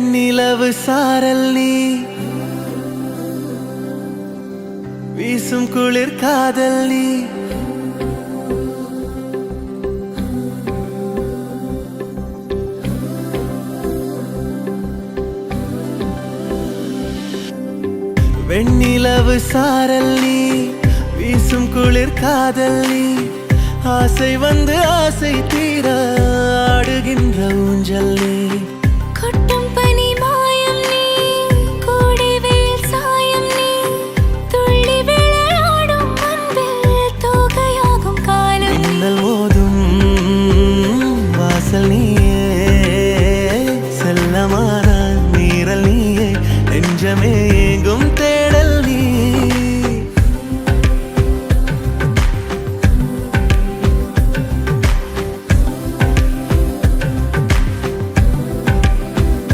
நிலவு சாரல் நீ வீசும் குளிர் காதல் நீ வெண்ணிலவு சாரல் நீ வீசும் குளிர் காதல் நீ ஆசை வந்து ஆசை தீர ஆடுகின்ற ஊஞ்சல் நீ கொட்டும் பனி மாயம் நீ கோடை வெயில் சாயம் நீ துள்ளி விளையாடும் அன்பில் தோகையாகும் காலம் மின்னல் மோதும் வாசல் நீயே செல்லமான மீறல் நீயே நெஞ்சமே